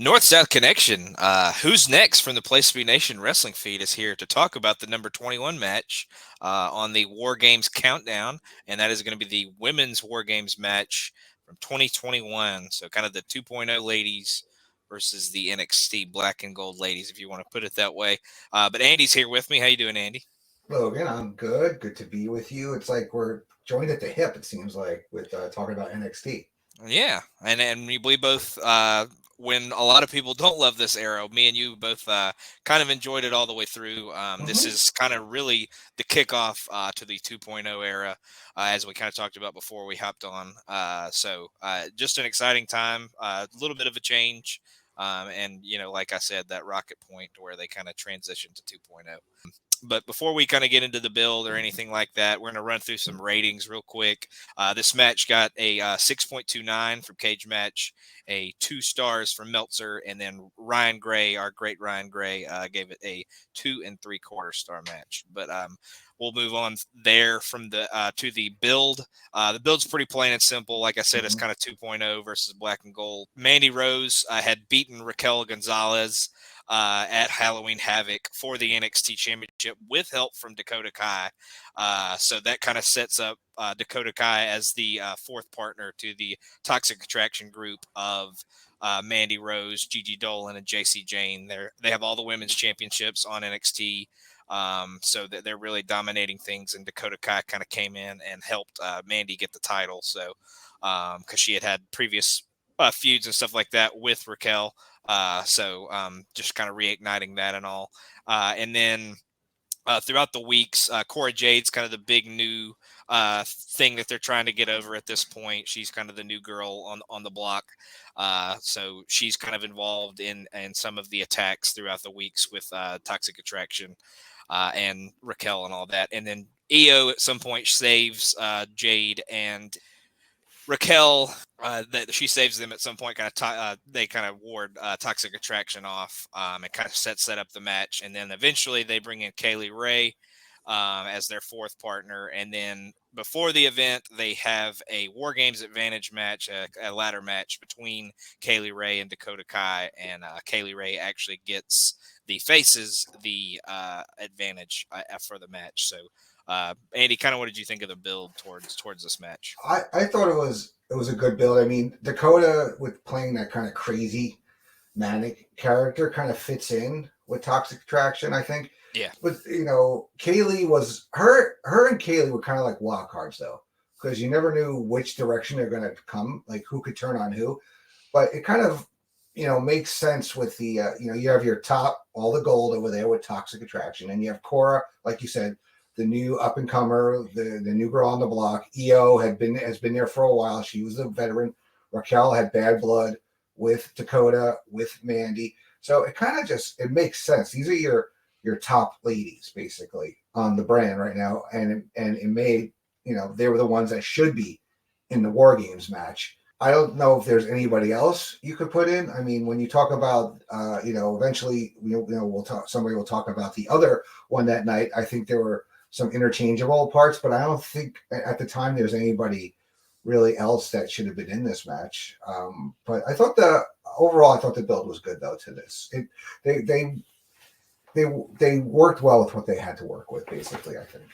North-South Connection. Who's next from the Place to Be Nation wrestling feed is here to talk about the number 21 match on the War Games Countdown, and that is going to be the women's War Games match from 2021. So kind of the 2.0 ladies versus the NXT Black and Gold ladies, if you want to put it that way. But Andy's here with me. How you doing, Andy? Logan, I'm good. Good to be with you. It's like we're joined at the hip, it seems like, with talking about NXT. Yeah, and we both when a lot of people don't love this era, me and you both kind of enjoyed it all the way through. This Hmm. is kind of really the kickoff to the 2.0 era, as we kind of talked about before we hopped on. So just an exciting time, a little bit of a change, and like I said, that rocket point to where they kind of transitioned to 2.0. But before we kind of get into the build or anything like that, we're going to run through some ratings real quick. This match got a 6.29 from Cage Match, a 2 stars from Meltzer, and then Ryan Gray, our great Ryan Gray, gave it a 2 3/4 star match. But we'll move on there from the to the build. The build's pretty plain and simple. Like I said, it's Hmm. kind of 2.0 versus Black and Gold. Mandy Rose had beaten Raquel Gonzalez at Halloween Havoc for the NXT Championship with help from Dakota Kai. So that kind of sets up Dakota Kai as the fourth partner to the Toxic Attraction group of Mandy Rose, Gigi Dolan, and JC Jane. They have all the women's championships on NXT. So that they're really dominating things, and Dakota Kai kind of came in and helped Mandy get the title. So because she had previous feuds and stuff like that with Raquel. So just kind of reigniting that and all. And then throughout the weeks, Cora Jade's kind of the big new thing that they're trying to get over at this point. She's kind of the new girl on the block. So she's kind of involved in some of the attacks throughout the weeks with Toxic Attraction and Raquel and all that. And then EO at some point saves Jade and Raquel, that she saves them at some point. They kind of ward Toxic Attraction off, and kind of set up the match. And then eventually they bring in Kaylee Ray as their fourth partner. And then before the event, they have a War Games Advantage match, a ladder match between Kaylee Ray and Dakota Kai. And Kaylee Ray actually gets the faces the advantage for the match. So Andy, kind of what did you think of the build towards this match? I thought it was a good build. I mean, Dakota with playing that kind of crazy manic character kind of fits in with Toxic Attraction, I think. Yeah. But Kaylee was her and Kaylee were kind of like wild cards though, because you never knew which direction they're going to come, like who could turn on who. But it kind of makes sense with the you have your top all the gold over there with Toxic Attraction, and you have Cora, like you said, the new up and comer, the new girl on the block. EO has been there for a while. She was a veteran. Raquel had bad blood with Dakota, with Mandy. So it kind of just it makes sense. These are your top ladies basically on the brand right now, and it made they were the ones that should be in the War Games match. I don't know if there's anybody else you could put in. I mean, when you talk about, eventually, we'll talk. Somebody will talk about the other one that night. I think there were some interchangeable parts, but I don't think at the time there's anybody really else that should have been in this match. But I thought overall, I thought the build was good though to this. They they they worked well with what they had to work with, basically. I think.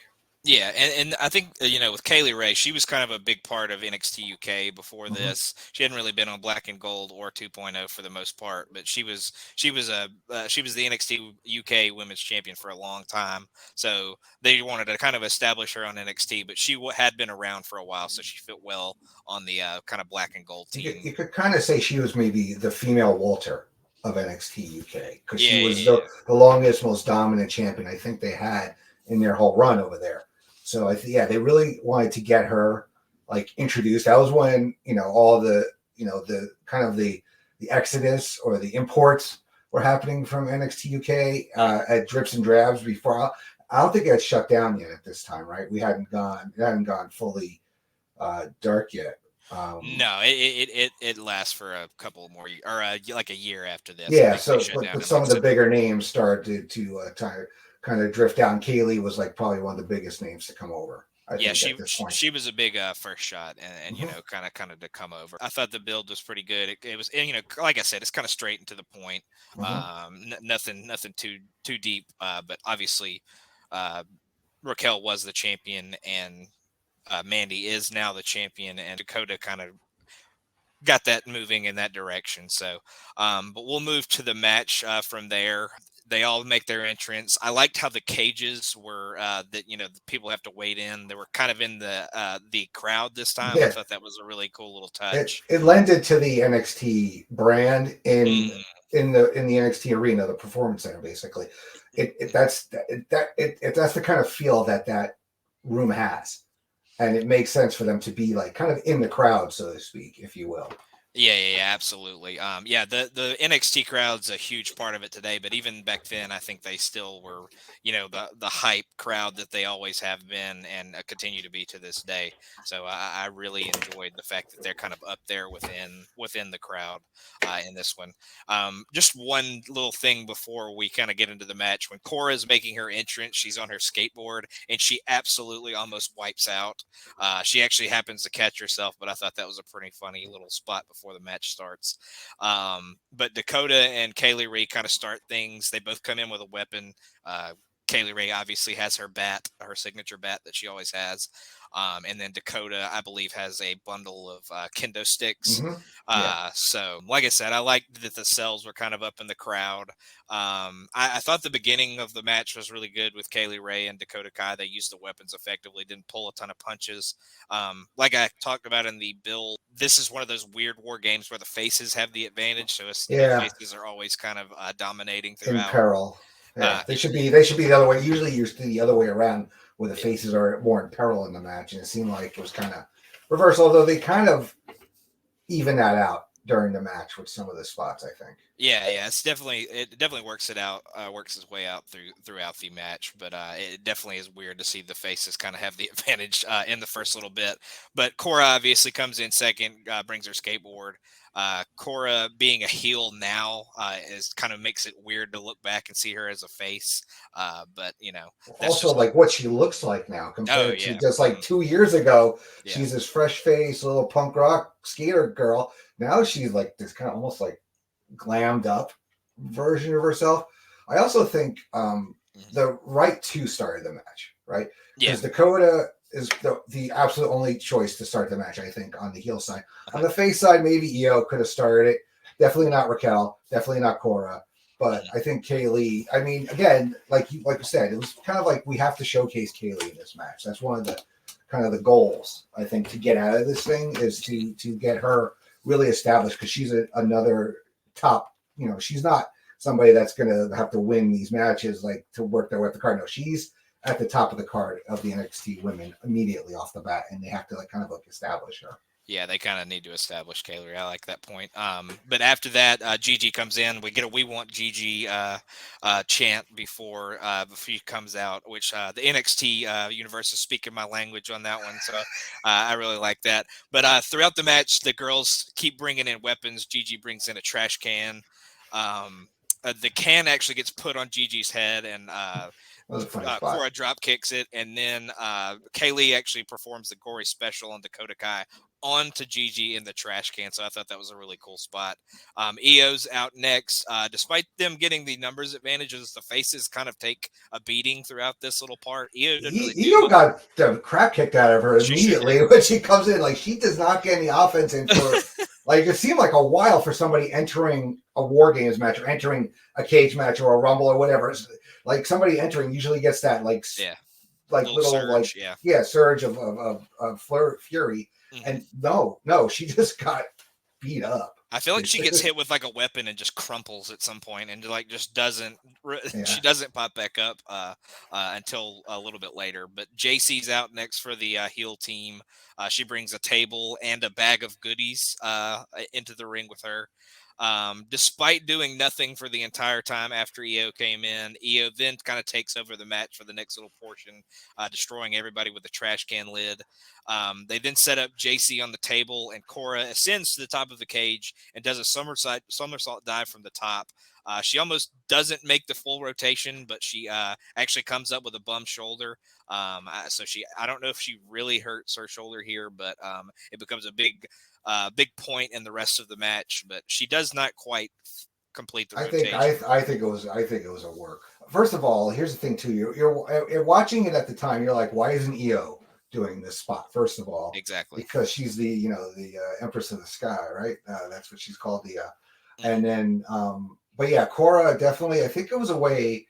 Yeah, and I think with Kaylee Ray, she was kind of a big part of NXT UK before Mm-hmm. this. She hadn't really been on Black and Gold or 2.0 for the most part, but she was the NXT UK Women's Champion for a long time. So they wanted to kind of establish her on NXT, but she had been around for a while, so she fit well on the kind of Black and Gold team. You could kind of say she was maybe the female Walter of NXT UK because she Yeah, was yeah, the longest, most dominant champion I think they had in their whole run over there. So they really wanted to get her like introduced. That was when all the kind of the exodus or the imports were happening from NXT UK at drips and drabs before. I don't think it had shut down yet at this time, right? It hadn't gone fully dark yet. No, it lasts for a couple more or like a year after this. I Yeah, think they so shut down but in some like of the September. bigger names started to kind of drift down. Kaylee was like probably one of the biggest names to come over. I Yeah, think at this point. she was a big first shot, and you Mhm. know, kind of to come over. I thought the build was pretty good. It was, and, you know, like I said, it's kind of straight and to the point. Mhm. Nothing too deep. But obviously, uh, Raquel was the champion, and Mandy is now the champion, and Dakota kind of got that moving in that direction. So, but we'll move to the match from there. They all make their entrance. I liked how the cages were that, you know, the people have to wait in. They were kind of in the crowd this time. I Yeah, thought that was a really cool little it touch. it lended to the NXT brand Mm, in the NXT arena, the performance center, basically. That's the kind of feel that room has, and it makes sense for them to be like kind of in the crowd, so to speak, if you will. yeah, absolutely. Yeah, the NXT crowd's a huge part of it today, but even back then, I think they still were, you know, the hype crowd that they always have been and continue to be to this day. So I really enjoyed the fact that they're kind of up there within the crowd in this one. Just one little thing before we kind of get into the match: when Cora is making her entrance, she's on her skateboard and she absolutely almost wipes out. She actually happens to catch herself, but I thought that was a pretty funny little spot before the match starts. But Dakota and Kaylee Ray kind of start things. They both come in with a weapon. Uh, Kaylee Ray obviously has her bat, her signature bat that she always has. And then Dakota, I believe, has a bundle of kendo sticks. Hmm. Yeah. So, like I said, I liked that the cells were kind of up in the crowd. I thought the beginning of the match was really good with Kaylee Ray and Dakota Kai. They used the weapons effectively, didn't pull a ton of punches. Like I talked about in the bill, this is one of those weird war games where the faces have the advantage. So it's, you know, Yeah. faces are always kind of dominating In throughout. peril. Yeah, Uh, they should be the other way. Usually, you're the other way around, where the yeah. faces are more in peril in the match, and it seemed like it was kind of reverse. Although they kind of even that out during the match with some of the spots, I think. Yeah, it definitely works it out, works its way out throughout the match. But it definitely is weird to see the faces kind of have the advantage in the first little bit. But Cora obviously comes in second, brings her skateboard. Cora being a heel now is kind of makes it weird to look back and see her as a face. But you know, that's Also, just like what she looks like now oh compared to yeah, just like 2 years ago. yeah. She's this fresh face, little punk rock skater girl. Now she's like this kind of almost like glammed up version of herself. I also think Mhm. the right two started the match, right? Yeah. Because Dakota is the absolute only choice to start the match, I think, on the heel side. On Uh-huh. the face side, maybe Io could have started it. Definitely not Raquel. Definitely not Cora. But Mhm. I think Kaylee. I mean, again, like you said, it was kind of like we have to showcase Kaylee in this match. That's one of the kind of the goals I think to get out of this thing is to get her really established because she's another top. You know, she's not somebody that's going to have to win these matches like to work their way up the card. No, she's at the top of the card of the NXT women immediately off the bat, and they have to like kind of like establish her. Yeah, they kind of need to establish Kaylee. I like that point. But after that, Gigi comes in. We get a "We Want Gigi" chant before she comes out, which the NXT universe is speaking my language on that one. So I really like that. But throughout the match, the girls keep bringing in weapons. Gigi brings in a trash can. The can actually gets put on Gigi's head, and That was a funny spot. Cora drop kicks it, and then Kaylee actually performs the gory special on Dakota Kai onto Gigi in the trash can. So I thought that was a really cool spot. EO's out next. Despite them getting the numbers advantages, the faces kind of take a beating throughout this little part. EO doesn't really do Io much. got the crap kicked out of her She sure immediately when she comes in. Like she does not get any offense in for like it seemed like a while for somebody entering a war games match or entering a cage match or a rumble or whatever. It's like somebody entering usually gets that yeah, like little little like surge. Yeah. yeah surge of fury. Mhm. And no, she just got beat up. I feel like she gets hit with like a weapon and just crumples at some point and like just doesn't Yeah. she doesn't pop back up until a little bit later. But JC's out next for the heel team. She brings a table and a bag of goodies into the ring with her. Despite doing nothing for the entire time after EO came in, EO then kind of takes over the match for the next little portion, destroying everybody with a trash can lid. They then set up JC on the table, and Cora ascends to the top of the cage and does a somersault dive from the top. She almost doesn't make the full rotation, but she actually comes up with a bum shoulder. I don't know if she really hurts her shoulder here, but it becomes a big point in the rest of the match. But she does not quite complete the rotation. I think it was a work. First of all, here's the thing too. You're watching it at the time. You're like, why isn't EO doing this spot? First of all, exactly, because she's the Empress of the Sky, right? That's what she's called. And then but yeah, Cora definitely. I think it was a way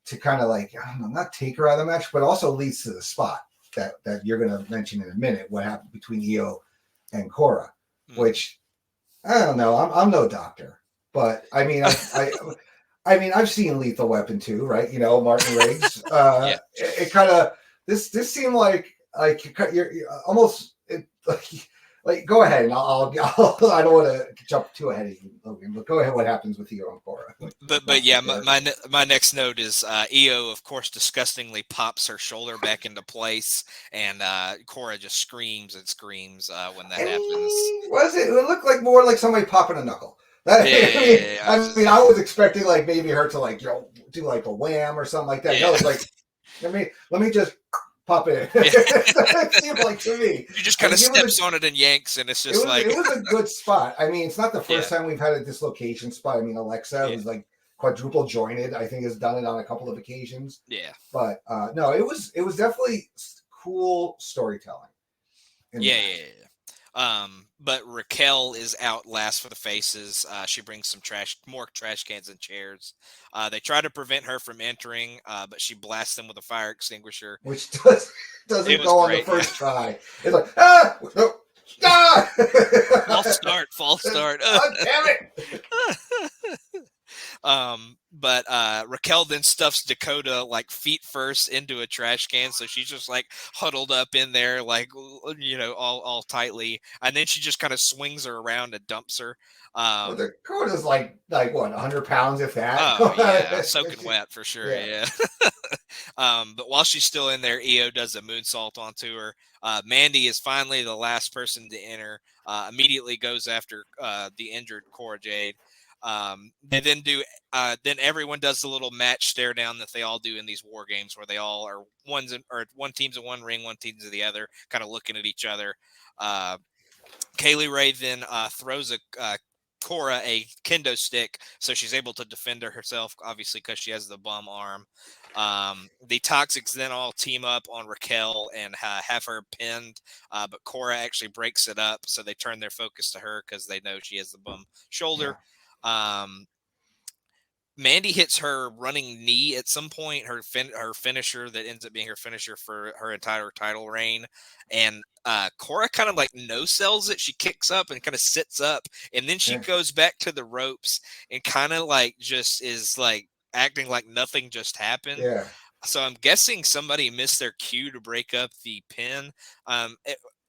to kind of like, I don't know, not take her out of the match, but also leads to the spot that you're going to mention in a minute. What happened between EO and Cora, which I don't know. I'm no doctor, but I mean, I mean, I've seen Lethal Weapon too, right? Martin Riggs. Yeah. It kind of this seemed like you're almost like go ahead, and I'll I don't want to jump too ahead of you, Logan, but go ahead. What happens with EO and Cora? But yeah, my next note is EO, of course, disgustingly pops her shoulder back into place, and Cora just screams and screams when that happens. Was it? It looked like more like somebody popping a knuckle. I mean, I was expecting like maybe her to like do like a wham or something like that. Yeah. No, it's like let me just pop it. It seemed like to me. She just kind of steps on it and yanks, and it's just it was a good spot. I mean, it's not the first time we've had a dislocation spot. I mean, Alexa was like quadruple jointed. I think has done it on a couple of occasions. Yeah. But no, it was definitely cool storytelling. Yeah. But Raquel is out last for the faces. She brings some more trash cans and chairs. They try to prevent her from entering, but she blasts them with a fire extinguisher, which doesn't go on the first try. It's like no, false start. Oh, damn it. But Raquel then stuffs Dakota like feet first into a trash can, so she's just like huddled up in there, like all tightly, and then she just kind of swings her around and dumps her. Well, Dakota's like what, 100 pounds if that. Oh yeah, soaking wet for sure. Yeah. But while she's still in there, EO does a moonsault onto her. Mandy is finally the last person to enter. Immediately goes after the injured Cora Jade. They then then everyone does the little match stare down that they all do in these war games, where they all are one team's in one ring, one team's in the other, kind of looking at each other. Kaylee Ray then throws Cora a kendo stick, so she's able to defend herself, obviously because she has the bum arm. The Toxics then all team up on Raquel and have her pinned, but Cora actually breaks it up, so they turn their focus to her because they know she has the bum shoulder. Yeah. Mandy hits her running knee at some point, her finisher that ends up being her finisher for her entire title reign. And Cora kind of like no-sells it. She kicks up and kind of sits up, and then she goes back to the ropes and kind of like just is like acting like nothing just happened. Yeah. So I'm guessing somebody missed their cue to break up the pin.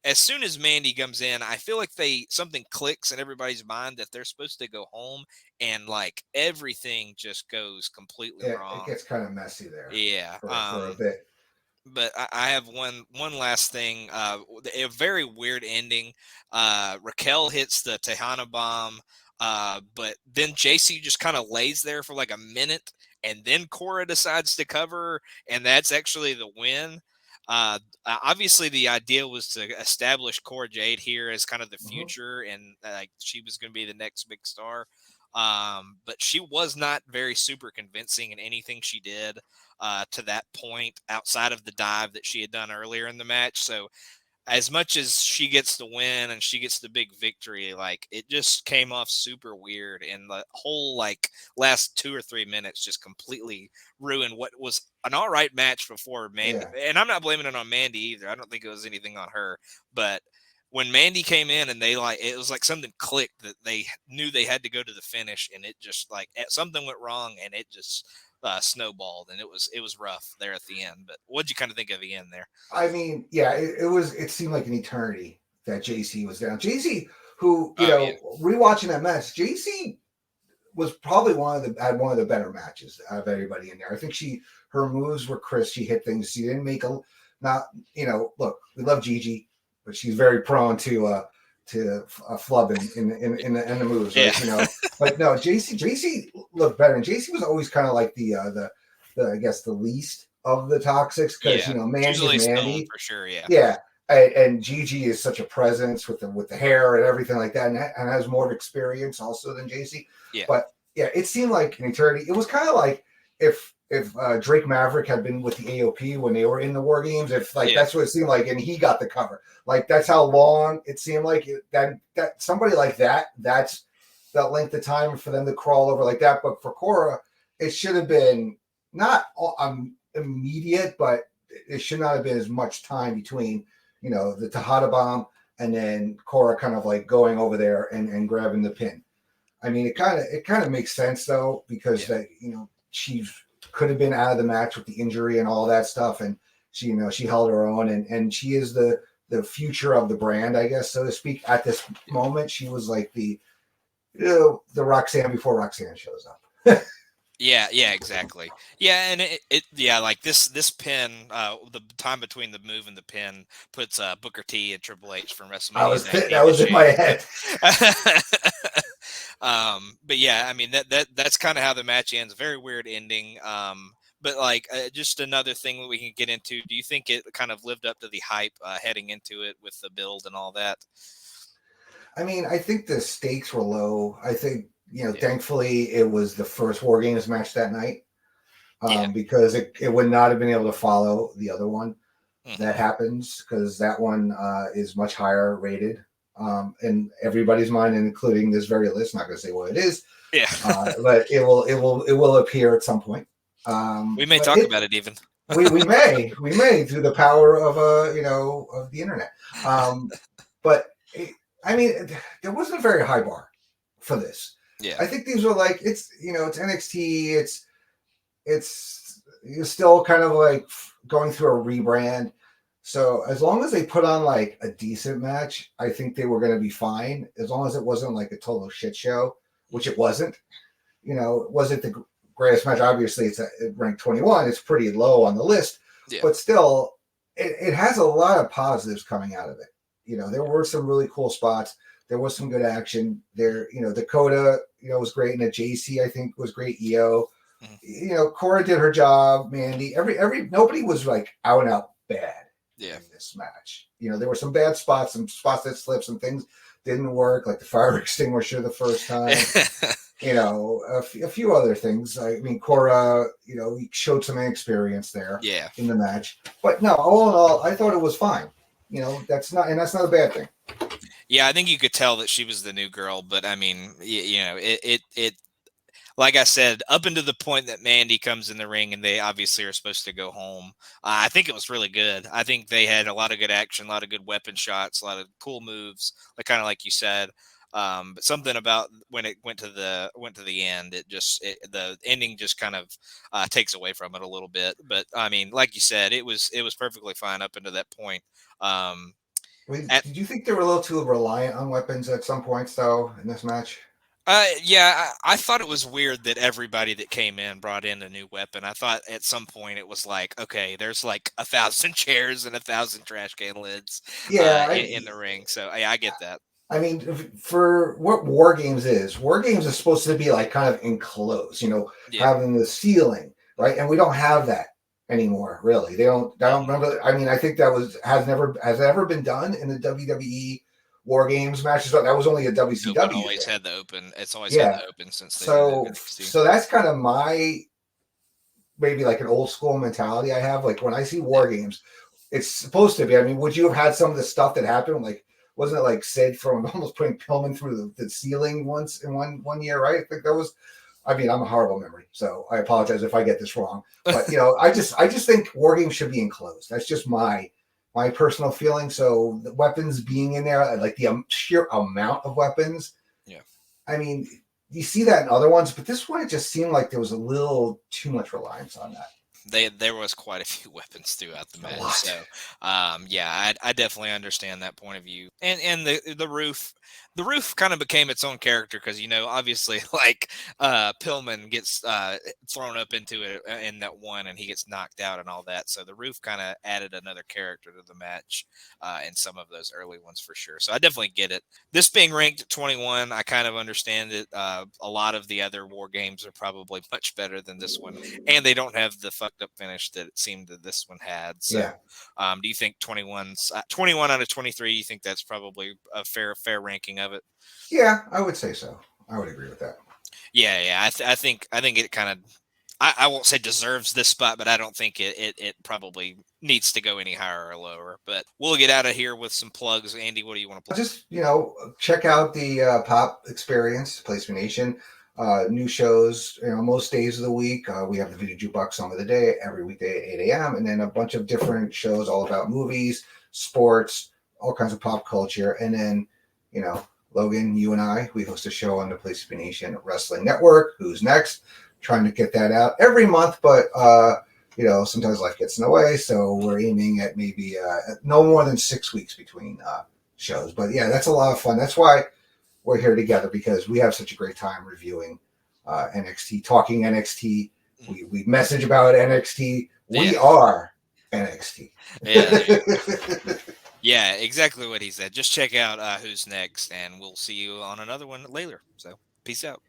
As soon as Mandy comes in, I feel like something clicks in everybody's mind that they're supposed to go home, and like everything just goes completely wrong. It gets kind of messy there. Yeah, for a bit. But I have one last thing. A very weird ending. Raquel hits the Tejana bomb, but then JC just kind of lays there for like a minute, and then Cora decides to cover, and that's actually the win. Obviously the idea was to establish Cora Jade here as kind of the future, and like she was going to be the next big star. But she was not very super convincing in anything she did to that point outside of the dive that she had done earlier in the match. So as much as she gets the win and she gets the big victory, like it just came off super weird, and the whole like last 2 or 3 minutes just completely ruined what was an all right match before Mandy. Yeah. And I'm not blaming it on Mandy either. I don't think it was anything on her, but when Mandy came in and it was like something clicked that they knew they had to go to the finish, and it just like something went wrong, and it just snowballed, and it was rough there at the end. But what'd you kind of think of the end there? I mean, yeah, it seemed like an eternity that JC was down. JC, who, Oh yeah. rewatching that match, JC was probably had one of the better matches of everybody in there. I think her moves were crisp. She hit things. She didn't make look, we love Gigi, but she's very prone to flubbing in the moves, Yeah. right? But no, JC looked better, and JC was always kind of like the I guess the least of the toxics, because Mandy is Mandy for sure. Yeah. Yeah. And Gigi is such a presence with the hair and everything like that, and has more experience also than JC. Yeah. But yeah, it seemed like an eternity. It was kind of like if Drake Maverick had been with the AOP when they were in the War Games, that's what it seemed like, and he got the cover. Like, that's how long it seemed like that somebody like that's that length of time for them to crawl over like that. But for Cora, it should have been not immediate, but it should not have been as much time between the Tejada bomb and then Cora kind of like going over there and grabbing the pin. I mean, it kind of makes sense though, because she could have been out of the match with the injury and all that stuff, and she held her own, and she is the future of the brand, I guess, so to speak. At this moment, she was like the Roxanne before Roxanne shows up. Yeah, exactly. Yeah, and it like this pin, the time between the move and the pin puts Booker T and Triple H from WrestleMania. That was in my head. But yeah, I mean that's kind of how the match ends. Very weird ending. But like just another thing that we can get into. Do you think it kind of lived up to the hype heading into it with the build and all that? I mean, I think the stakes were low. I think, thankfully it was the first War Games match that night, because it would not have been able to follow the other one that happens, because that one is much higher rated in everybody's mind, including this very list. Not going to say what it is, but it will appear at some point. We may talk about it even. we may through the power of of the internet. But I mean, there wasn't a very high bar for this. Yeah, I think these were like, it's NXT. It's still kind of like going through a rebrand. So as long as they put on like a decent match, I think they were going to be fine. As long as it wasn't like a total shit show, which it wasn't. It wasn't the greatest match. Obviously, it's ranked 21. It's pretty low on the list, but still, it has a lot of positives coming out of it. There were some really cool spots. There was some good action there. Dakota, was great, and the JC, I think, was great. EO, Cora did her job. Mandy, nobody was like out and out bad in this match. There were some bad spots, some spots that slipped, some things didn't work, like the fire extinguisher the first time. A few other things. I mean, Cora, he showed some inexperience there in the match. But no, all in all, I thought it was fine. That's not a bad thing. Yeah, I think you could tell that she was the new girl, but I mean, it like I said, up until the point that Mandy comes in the ring and they obviously are supposed to go home, I think it was really good. I think they had a lot of good action, a lot of good weapon shots, a lot of cool moves, like you said. But something about when it went to the end, the ending just kind of takes away from it a little bit. But I mean, like you said, it was perfectly fine up until that point. Did you think they were a little too reliant on weapons at some points, though, in this match? Yeah, I thought it was weird that everybody that came in brought in a new weapon. I thought at some point it was like, okay, there's like 1,000 chairs and 1,000 trash can lids in the ring. So I get that. I mean, for what War Games is supposed to be like kind of enclosed, having the ceiling, right? And we don't have that anymore, really. I don't remember. I mean, I think that has ever been done in the WWE War Games matches. That was only a WCW. It's always had the open. It's always had the open since. So that's kind of my maybe like an old school mentality I have. Like when I see War Games, it's supposed to be. I mean, would you have had some of the stuff that happened? Like, wasn't it like Sid from almost putting Pillman through the ceiling once in one year, right? I think that was. I mean, I'm a horrible memory, so I apologize if I get this wrong. But I just think War Games should be enclosed. That's just my personal feeling. So the weapons being in there, like the sheer amount of weapons. Yeah. I mean, you see that in other ones, but this one it just seemed like there was a little too much reliance on that. there was quite a few weapons throughout the A match. lot. So, yeah, I definitely understand that point of view. And the roof kind of became its own character because obviously like Pillman gets thrown up into it in that one and he gets knocked out and all that. So the roof kind of added another character to the match in some of those early ones for sure. So I definitely get it. This being ranked 21, I kind of understand it. A lot of the other war games are probably much better than this one, and they don't have the fucked up finish that it seemed that this one had. So, Yeah. Do you think 21 out of 23? You think that's probably a fair ranking of it? Yeah, I would say so. I would agree with that. Yeah. I think it kind of. I won't say deserves this spot, but I don't think it probably needs to go any higher or lower. But we'll get out of here with some plugs. Andy, what do you want to plug? Just check out the Pop Experience, Placement Nation. New shows, most days of the week. We have the Video Jukebox Song of the Day every weekday at 8 a.m. And then a bunch of different shows all about movies, sports, all kinds of pop culture. And then, Logan, you and I, we host a show on the Placement Nation Wrestling Network. Who's Next? Trying to get that out every month, but sometimes life gets in the way. So we're aiming at maybe no more than 6 weeks between shows. But yeah, that's a lot of fun. That's why we're here together, because we have such a great time reviewing NXT, talking NXT. We message about NXT. We are NXT. Yeah. Yeah, exactly what he said. Just check out Who's Next, and we'll see you on another one later. So, peace out.